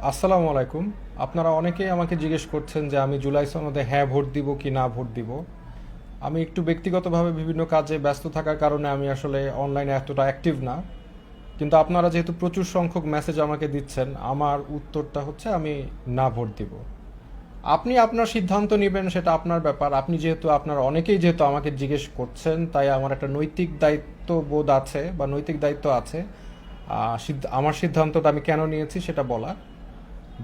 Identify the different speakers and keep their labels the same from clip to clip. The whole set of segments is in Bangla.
Speaker 1: আসসালামু আলাইকুম। আপনারা অনেকেই আমাকে জিজ্ঞেস করছেন যে আমি জুলাই সনদে হ্যাঁ ভোট দিব কি না ভোট দিব। আমি একটু ব্যক্তিগতভাবে বিভিন্ন কাজে ব্যস্ত থাকার কারণে আমি আসলে অনলাইনে এতটা অ্যাক্টিভ না। কিন্তু আপনারা যেহেতু প্রচুর সংখ্যক মেসেজ আমাকে দিচ্ছেন, আমার উত্তরটা হচ্ছে আমি না ভোট দিব। আপনি আপনার সিদ্ধান্ত নেবেন, সেটা আপনার ব্যাপার। আপনি যেহেতু আপনার অনেকেই যেহেতু আমাকে জিজ্ঞেস করছেন, তাই আমার একটা নৈতিক দায়িত্ববোধ আছে বা নৈতিক দায়িত্ব আছে আমার সিদ্ধান্তটা আমি কেন নিয়েছি সেটা বলা।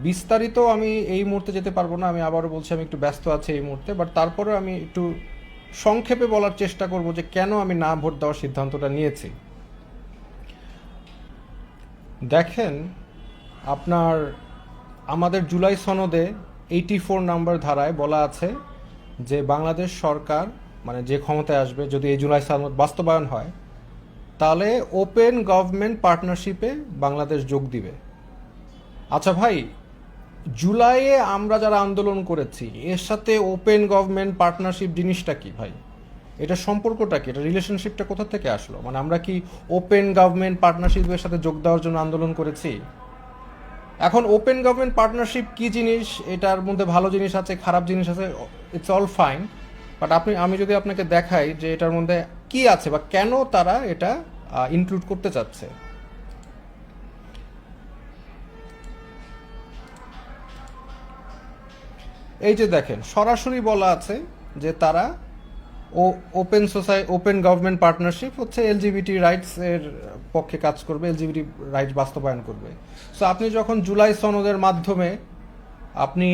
Speaker 1: বিস্তারিত আমি এই মুহূর্তে যেতে পারবো না, আমি আবারও বলছি আমি একটু ব্যস্ত আছি এই মুহূর্তে, বাট তারপরে আমি একটু সংক্ষেপে বলার চেষ্টা করব যে কেন আমি না ভোট দেওয়ার সিদ্ধান্তটা নিয়েছি। দেখেন, আপনার আমাদের জুলাই সনদে 84 নাম্বার ধারায় বলা আছে যে বাংলাদেশ সরকার, মানে যে ক্ষমতায় আসবে, যদি এই জুলাই সনদ বাস্তবায়ন হয়, তাহলে ওপেন গভর্নমেন্ট পার্টনারশিপে বাংলাদেশ যোগ দিবে। আচ্ছা ভাই, জুলাইয়ে আমরা যারা আন্দোলন করেছি এর সাথে ওপেন গভর্নমেন্ট পার্টনারশিপ জিনিসটা কি ভাই? এটা সম্পর্কটা কি? এটা রিলেশনশিপটা কোথা থেকে আসলো? মানে আমরা কি ওপেন গভর্নমেন্ট পার্টনারশিপের সাথে যোগ দেওয়ার জন্য আন্দোলন করেছি? এখন ওপেন গভর্নমেন্ট পার্টনারশিপ কি জিনিস, এটার মধ্যে ভালো জিনিস আছে, খারাপ জিনিস আছে, ইটস অল ফাইন। বাট আমি যদি আপনাকে দেখাই যে এটার মধ্যে কি আছে বা কেন তারা এটা ইনক্লুড করতে চাচ্ছে। এই যে দেখেন, সরাসরি বলা আছে যে তারা ও ওপেন গভর্নমেন্ট পার্টনারশিপ হচ্ছে এলজিবিটি রাইটস এর পক্ষে কাজ করবে, এলজিবিটি রাইটস বাস্তবায়ন করবে। সো আপনি যখন জুলাই সনদের মাধ্যমে আপনি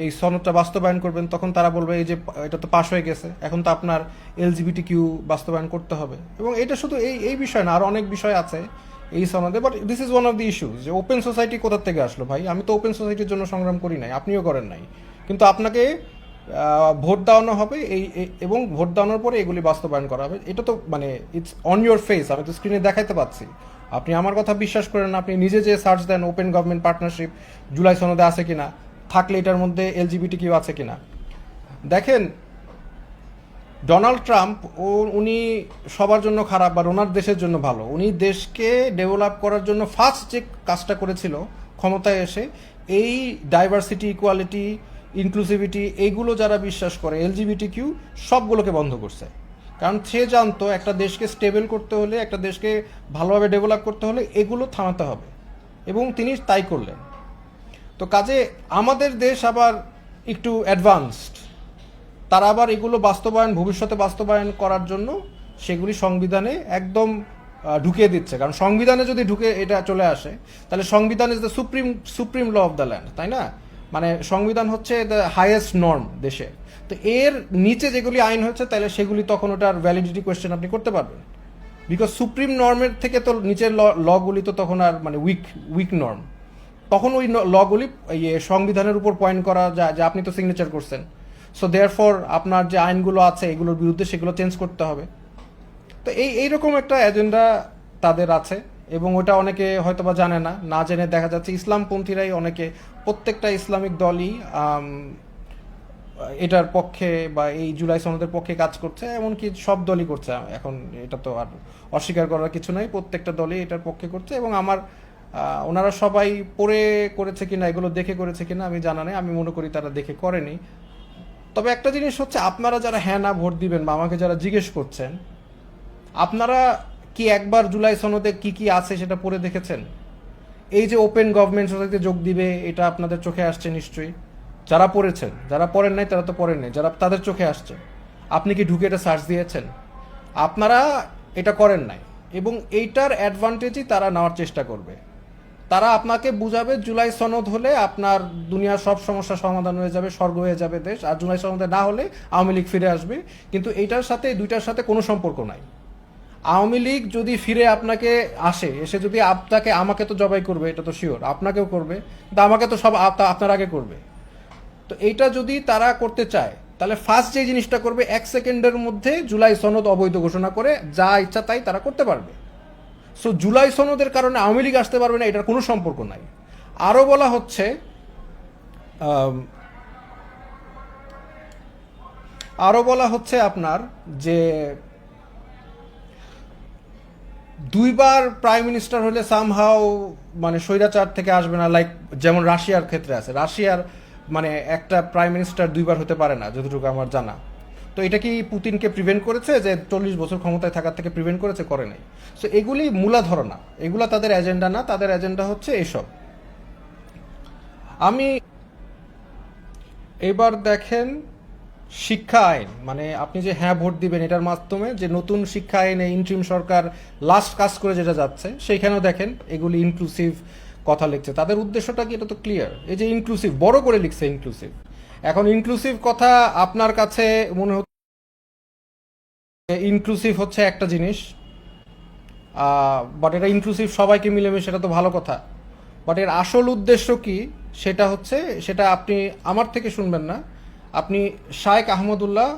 Speaker 1: এই সনদটা বাস্তবায়ন করবেন, তখন তারা বলবে এই যে এটা তো পাশ হয়ে গেছে, এখন তো আপনার এলজিবিটি কিউ বাস্তবায়ন করতে হবে। এবং এটা শুধু এই এই বিষয় না, আর অনেক বিষয় আছে এই সনদে। But this is one of the issues যে ওপেন সোসাইটি কোথা থেকে আসলো ভাই? আমি তো ওপেন সোসাইটির জন্য সংগ্রাম করি নাই, আপনিও করেন নাই, কিন্তু আপনাকে ভোট দেওয়ানো হবে এবং ভোট দেওয়ানোর পরে এগুলি বাস্তবায়ন করা হবে। এটা তো মানে ইটস অন ইউর ফেস, আমি তো স্ক্রিনে দেখাইতে পাচ্ছি। আপনি আমার কথা বিশ্বাস করেন না, আপনি নিজে যে সার্চ দেন ওপেন গভর্নমেন্ট পার্টনারশিপ জুলাই সনদে আছে কিনা, থাকলে এটার মধ্যে এলজিবিটি কিউ আছে কিনা দেখেন। ডোনাল্ড ট্রাম্প উনি সবার জন্য খারাপ বা ওনার দেশের জন্য ভালো, উনি দেশকে ডেভেলপ করার জন্য ফার্স্ট যে কাজটা করেছিল ক্ষমতায় এসে, এই ডাইভার্সিটি, ইকুয়ালিটি, ইনক্লুসিভিটি, এইগুলো যারা বিশ্বাস করে, এলজিবিটি কিউ, সবগুলোকে বন্ধ করছে। কারণ সে জানতো একটা দেশকে স্টেবল করতে হলে, একটা দেশকে ভালোভাবে ডেভেলপ করতে হলে এগুলো থামাতে হবে, এবং তিনি তাই করলেন। তো কাজে আমাদের দেশ আবার একটু অ্যাডভান্সড, তারা আবার এগুলো বাস্তবায়ন, ভবিষ্যতে বাস্তবায়ন করার জন্য সেগুলি সংবিধানে একদম ঢুকিয়ে দিচ্ছে। কারণ সংবিধানে যদি ঢুকে এটা চলে আসে, তাহলে সংবিধান is the supreme supreme law of the land, তাই না? মানে সংবিধান হচ্ছে দ্য হাইয়েস্ট নর্ম দেশে। তো এর নিচে যেগুলি আইন হচ্ছে, তাহলে সেগুলি তখন ওটার ভ্যালিডিটি কোয়েশ্চেন আপনি করতে পারবেন। বিকজ সুপ্রিম নর্মের থেকে তো নিচের লগুলি তো তখন আর মানে উইক উইক নর্ম। তখন ওই লগুলি সংবিধানের উপর পয়েন্ট করা যায় যে আপনি তো সিগনেচার করছেন, সো দেয়ার ফর আপনার যে আইনগুলো আছে এগুলোর বিরুদ্ধে সেগুলো চেঞ্জ করতে হবে। তো এইরকম একটা এজেন্ডা তাদের আছে, এবং ওটা অনেকে হয়তো বা জানে না, না জেনে দেখা যাচ্ছে ইসলামপন্থীরাই অনেকে, প্রত্যেকটা ইসলামিক দলই এটার পক্ষে বা এই জুলাই সনদের পক্ষে কাজ করছে, এমনকি সব দলই করছে এখন। এটা তো আর অস্বীকার করার কিছু নাই, প্রত্যেকটা দলই এটার পক্ষে করছে। এবং আমার ওনারা সবাই পড়ে করেছে কিনা, এগুলো দেখে করেছে কিনা আমি জানা নেই, আমি মনে করি তারা দেখে করেনি। তবে একটা জিনিস হচ্ছে, আপনারা যারা হ্যাঁ না ভোট দিবেন বা আমাকে যারা জিজ্ঞেস করছেন, আপনারা কি একবার জুলাই সনদে কি কি আছে সেটা পড়ে দেখেছেন? এই যে ওপেন গভর্নমেন্ট সোসাইটিতে যোগ দিবে, এটা আপনাদের চোখে আসছে নিশ্চয়ই। যারা পড়েছেন, যারা পড়েন নাই তারা তো পড়েন নাই, যারা তাদের চোখে আসছে, আপনি কি ঢুকে এটা সার্চ দিয়েছেন? আপনারা এটা করেন নাই, এবং এইটার অ্যাডভান্টেজই তারা নেওয়ার চেষ্টা করবে। তারা আপনাকে বুঝাবে জুলাই সনদ হলে আপনার দুনিয়ার সব সমস্যা সমাধান হয়ে যাবে, স্বর্গ হয়ে যাবে দেশ, আর জুলাই সনদে না হলে আওয়ামী লীগ ফিরে আসবে। কিন্তু এইটার সাথে, দুইটার সাথে কোনো সম্পর্ক নাই। আওয়ামী লীগ যদি ফিরে আপনাকে আসে, এসে যদি আপনাকে, আমাকে তো জবাই করবে, এটা তো শিওর, আপনাকেও করবে, কিন্তু আমাকে তো সব আপনার আগে করবে। তো এইটা যদি তারা করতে চায়, তাহলে ফার্স্ট যে জিনিসটা করবে, 1 সেকেন্ডের মধ্যে জুলাই সনদ অবৈধ ঘোষণা করে যা ইচ্ছা তাই তারা করতে পারবে। সো জুলাই সনদের কারণে আওয়ামী লীগ আসতে পারবে না, এটার কোনো সম্পর্ক নাই। আরও বলা হচ্ছে, আরও বলা হচ্ছে আপনার যে দুইবার প্রাইম মিনিস্টার হলে সামহাও মানে স্বৈরাচার থেকে আসবে না, লাইক যেমন রাশিয়ার ক্ষেত্রে আছে। রাশিয়ার মানে একটা প্রাইম মিনিস্টার দুইবার হতে পারে না যতটুকু আমার জানা। তো এটা কি পুতিনকে প্রিভেন্ট করেছে, যে 40 বছর ক্ষমতায় থাকার থেকে প্রিভেন্ট করেছে? করে নাই। সো এগুলি মূলাধার না, এগুলা তাদের এজেন্ডা না, তাদের এজেন্ডা হচ্ছে এসব। আমি এবার দেখেন শিক্ষা আইন, মানে আপনি যে হ্যাঁ ভোট দিবেন এটার মাধ্যমে যে নতুন শিক্ষা আইনে ইন্ট্রিম সরকার লাস্ট কাজ করে যেটা যাচ্ছে, সেইখানেও দেখেন এগুলি ইনক্লুসিভ কথা লিখছে। তাদের উদ্দেশ্যটা কি, এটা তো ক্লিয়ার। এই যে ইনক্লুসিভ বড় করে লিখছে ইনক্লুসিভ। এখন ইনক্লুসিভ কথা আপনার কাছে মনে হচ্ছে ইনক্লুসিভ হচ্ছে একটা জিনিস, বাট এটা ইনক্লুসিভ সবাইকে মিলেমিশে, সেটা তো ভালো কথা। বাট এর আসল উদ্দেশ্য কি সেটা হচ্ছে, সেটা আপনি আমার থেকে শুনবেন না, আপনি শায়েখ আহমদুল্লাহ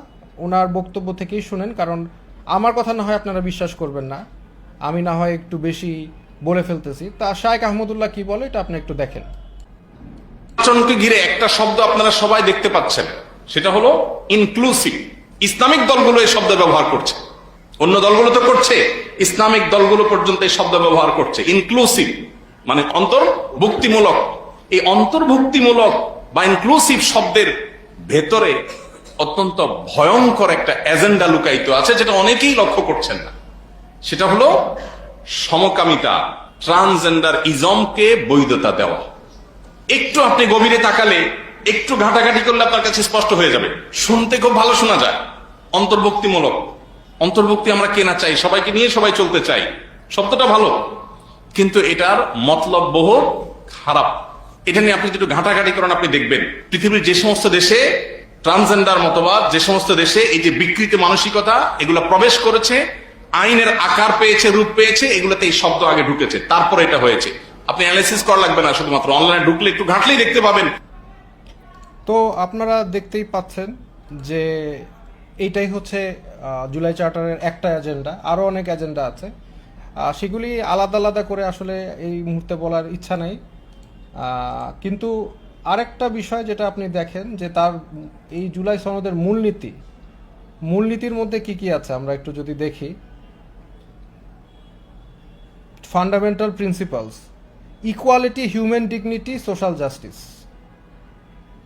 Speaker 1: ওনার বক্তব্য থেকেই শুনেন। কারণ আমার কথা না হয় আপনারা বিশ্বাস করবেন না, আমি না হয় একটু বেশি বলে ফেলতেছি। তা শায়েখ আহমদুল্লাহ কি বলে এটা আপনি একটু দেখেন।
Speaker 2: নির্বাচনকে ঘিরে একটা শব্দ আপনারা সবাই দেখতে পাচ্ছেন, সেটা হলো ইনক্লুসিভ। ইসলামিক দলগুলো এই শব্দ ব্যবহার করছে, অন্য দলগুলো তো করছে, ইসলামিক দলগুলো পর্যন্ত এই শব্দ ব্যবহার করছে। ইনক্লুসিভ মানে অন্তর্ভুক্তিমূলক। এই অন্তর্ভুক্তিমূলক বা ইনক্লুসিভ শব্দের ভেতরে অত্যন্ত ভয়ঙ্কর একটা এজেন্ডা লুকায়িত আছে, যেটা অনেকেই লক্ষ্য করছেন না। সেটা হলো সমকামিতা, ট্রান্সজেন্ডার ইজমকে বৈধতা দেওয়া। একটু আপনি গভীরে তাকালে, একটু ঘাটাঘাটি করলে আপনার কাছে স্পষ্ট হয়ে যাবে। শুনতে খুব ভালো শোনা যায়, অন্তর্ভুক্তিমূলক। অন্তর্ভুক্তি আমরা কেনা চাই, সবাইকে নিয়ে সবাই চলতে চাই, শব্দটা ভালো, কিন্তু এটার মতলব বহু খারাপ। এটা নিয়ে আপনি যদি একটু ঘাটাঘাটি করেন, আপনি দেখবেন পৃথিবীর যে সমস্ত দেশে ট্রান্সজেন্ডার মতবাদ, যে সমস্ত দেশে এই যে বিকৃত মানসিকতা এগুলো প্রবেশ করেছে, আইনের আকার পেয়েছে, রূপ পেয়েছে, এগুলোতে এই শব্দ আগে ঢুকেছে, তারপরে এটা হয়েছে। আপনি অ্যানালাইসিস করা লাগবে না, শুধুমাত্র অনলাইনে ঢুকলে একটু ঘাটলেই দেখতে পাবেন।
Speaker 1: তো আপনারা দেখতেই পাচ্ছেন যে এইটাই হচ্ছে জুলাই চার্টারের একটা এজেন্ডা। আরও অনেক এজেন্ডা আছে, সেগুলি আলাদা আলাদা করে আসলে এই মুহূর্তে বলার ইচ্ছা নেই। কিন্তু আরেকটা বিষয় যেটা আপনি দেখেন যে তার এই জুলাই সনদের মূলনীতির মধ্যে কি কি আছে আমরা একটু যদি দেখি। Fundamental principles, equality, human dignity, social justice,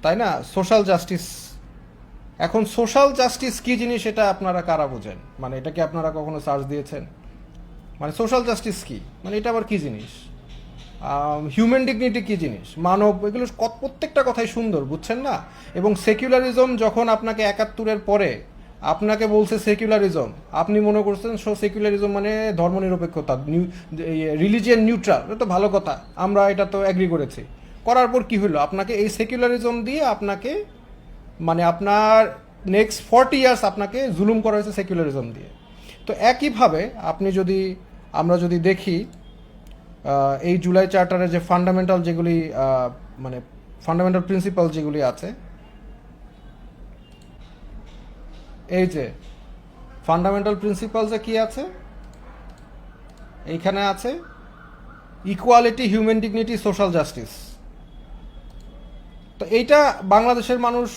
Speaker 1: তাই না? Social justice. এখন সোশ্যাল জাস্টিস কি জিনিস এটা আপনারা কারা বোঝেন? মানে এটা কি আপনারা কখনো সার্চ দিয়েছেন? মানে সোশ্যাল জাস্টিস কি, মানে এটা আবার কি জিনিস? হিউম্যান ডিগনিটি কি জিনিস, মানব, এগুলো প্রত্যেকটা কথাই সুন্দর, বুঝছেন না? এবং সেকুলারিজম যখন আপনাকে 71-এর পরে আপনাকে বলছে সেকুলারিজম, আপনি মনে করছেন সেকুলারিজম মানে ধর্মনিরপেক্ষতা, রিলিজিয়ান নিউট্রাল, এটা তো ভালো কথা, আমরা এটা তো অ্যাগ্রি করেছি। করার পর কি হলো? আপনাকে এই সেকুলারিজম দিয়ে আপনাকে মানে আপনার নেক্সট 40 ইয়ার্স আপনাকে জুলুম করা হয়েছে সেকুলারিজম দিয়ে। তো একইভাবে আমরা যদি দেখি এই জুলাই চার্টারে যে ফান্ডামেন্টাল যেগুলি মানে ফান্ডামেন্টাল প্রিন্সিপাল যেগুলি আছে, এই যে ফান্ডামেন্টাল প্রিন্সিপালসে কি আছে, এইখানে আছে equality, human dignity, social justice. তো এইটা বাংলাদেশের মানুষ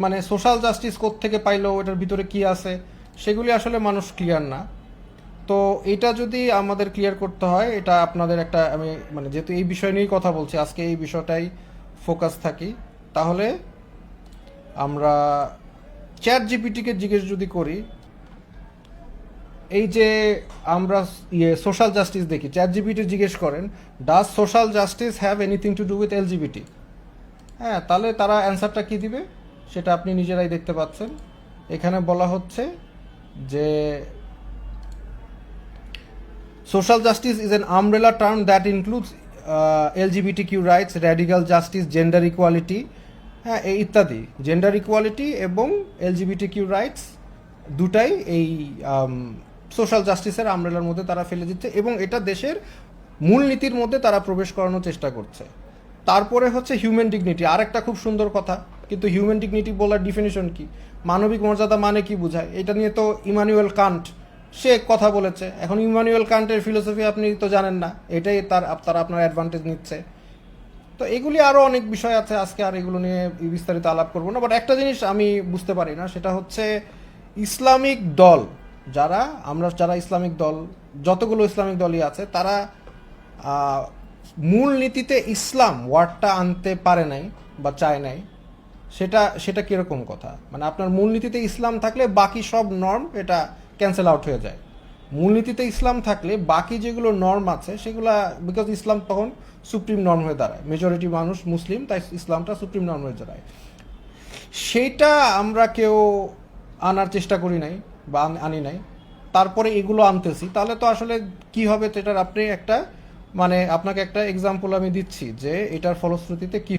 Speaker 1: মানে সোশ্যাল জাস্টিস কোত্থেকে পাইলো, এটার ভিতরে কি আছে, সেগুলি আসলে মানুষ ক্লিয়ার না। তো এটা যদি আমাদের ক্লিয়ার করতে হয়, এটা আপনাদের একটা, আমি মানে যেহেতু এই বিষয় নিয়েই কথা বলছি আজকে, এই বিষয়টাই ফোকাস থাকি, তাহলে আমরা চ্যাট জিপিটিকে জিজ্ঞেস যদি করি, এই যে আমরা সোশ্যাল জাস্টিস দেখি, চ্যাট জিপিটি জিজ্ঞেস করেন does social justice have anything to do with LGBT, হ্যাঁ, তাহলে তারা অ্যান্সারটা কি দিবে সেটা আপনি নিজেরাই দেখতে পাচ্ছেন। এখানে বলা হচ্ছে যে social justice is an umbrella term that includes LGBTQ rights, radical justice, gender equality, হ্যাঁ ইত্যাদি। জেন্ডার ইকুয়ালিটি এবং LGBTQ রাইটস দুটাই এই সোশ্যাল জাস্টিসের আমব্রেলার মধ্যে তারা ফেলে দিচ্ছে, এবং এটা দেশের মূলনীতির মধ্যে তারা প্রবেশ করানোর চেষ্টা করছে। তারপরে হচ্ছে হিউম্যান ডিগনিটি, আরেকটা খুব সুন্দর কথা, কিন্তু হিউম্যান ডিগনিটি বলার ডিফিনিশন কি, মানবিক মর্যাদা মানে কি বোঝায়, এটা নিয়ে তো ইমানুয়েল কান্ট সে কথা বলেছে। এখন ইমানুয়েল কান্টের ফিলোসফি আপনি তো জানেন না, এটাই তারা আপনার অ্যাডভান্টেজ নিচ্ছে। তো এগুলি আরও অনেক বিষয় আছে, আজকে আর এগুলো নিয়ে বিস্তারিত আলাপ করবো না। বাট একটা জিনিস আমি বুঝতে পারি না, সেটা হচ্ছে ইসলামিক দল যারা ইসলামিক দল, যতগুলো ইসলামিক দলই আছে, তারা মূল নীতিতে ইসলাম ওয়ার্ডটা আনতে পারে নাই বা চায় নাই, সেটা কিরকম কথা? মানে আপনার মূলনীতিতে ইসলাম থাকলে বাকি সব নর্ম এটা ক্যান্সেল আউট হয়ে যায়। মূলনীতিতে ইসলাম থাকলে বাকি যেগুলো নর্ম আছে সেগুলা, বিকজ ইসলাম তখন সুপ্রিম নর্ম হয়ে দাঁড়ায়, মেজরিটি মানুষ মুসলিম, তাই ইসলামটা সুপ্রিম নর্ম হয়ে দাঁড়ায়। সেইটা আমরা কেউ আনার চেষ্টা করি নাই বা আনি নাই, তারপরে এগুলো আনতেছি, তাহলে তো আসলে কি হবে সেটার আপনি একটা, মানে আপনাকে একটা এক্সাম্পল আমি দিচ্ছি যে এটার ফলশ্রুতিতে কি।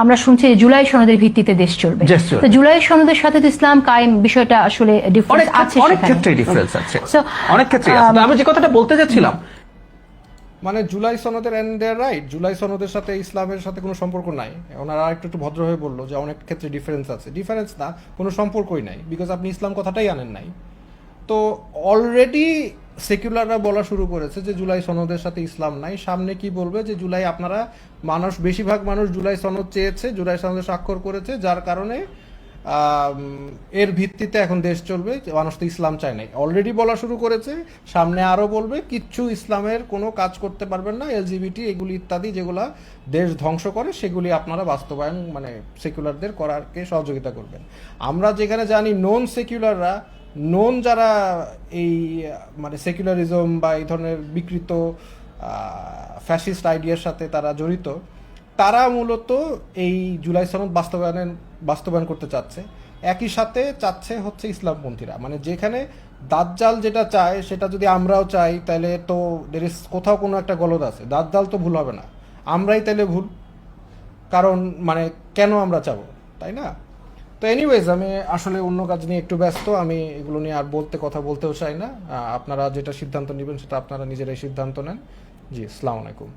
Speaker 3: আমরা শুনছি যে জুলাই সনদের ভিত্তিতে দেশ চলবে। তো জুলাই সনদের সাথে তো ইসলাম কায়েম বিষয়টা আসলে ডিফারেন্স আছে,
Speaker 4: অনেক ক্ষেত্রে ডিফারেন্স আছে,
Speaker 3: So,
Speaker 4: অনেক ক্ষেত্রে আছে। তো আমি যে কথাটা বলতে যাচ্ছিলাম,
Speaker 1: মানে জুলাই সনদের এন্ড দেয়ার রাইট, জুলাই সনদের সাথে ইসলামের সাথে কোনো সম্পর্ক নাই। ওনারা একটু ভদ্র হয়ে বললো যে অনেক ক্ষেত্রে ডিফারেন্স আছে। ডিফারেন্স না, কোনো সম্পর্কই নাই, বিকজ আপনি ইসলাম কথাটাই আনেন নাই। তো অলরেডি সেকুলাররা বলা শুরু করেছে যে জুলাই সনদের সাথে ইসলাম নাই। সামনে কি বলবে যে জুলাই আপনারা বেশিরভাগ মানুষ জুলাই সনদ চেয়েছে, জুলাই সনদে স্বাক্ষর করেছে, যার কারণে এর ভিত্তিতে এখন দেশ চলবে, মানুষ তো ইসলাম চায় নাই অলরেডি বলা শুরু করেছে। সামনে আরো বলবে কিচ্ছু ইসলামের কোনো কাজ করতে পারবেন না, এলজিবিটি এগুলি ইত্যাদি যেগুলা দেশ ধ্বংস করে সেগুলি আপনারা বাস্তবায়ন, মানে সেকুলারদের করারকে সহযোগিতা করবেন। আমরা যেখানে জানি নন যারা এই মানে সেকুলারিজম বা এই ধরনের বিকৃত ফ্যাসিস্ট আইডিয়ার সাথে তারা জড়িত, তারা মূলত এই জুলাই সনদ বাস্তবায়ন করতে চাচ্ছে। একই সাথে চাচ্ছে হচ্ছে ইসলামপন্থীরা, মানে যেখানে দাজ্জাল যেটা চায় সেটা যদি আমরাও চাই তাহলে তো কোথাও কোনো একটা গলদ আছে। দাজ্জাল তো ভুল হবে না, আমরাই তাহলে ভুল, কারণ মানে কেন আমরা চাবো, তাই না? তো এনিওয়েজ, আমি আসলে অন্য কাজ নিয়ে একটু ব্যস্ত, আমি এগুলো নিয়ে আর কথা বলতেও চাই না। আপনারা যেটা সিদ্ধান্ত নেবেন সেটা আপনারা নিজেরাই সিদ্ধান্ত নেন। জি, আসসালামু আলাইকুম।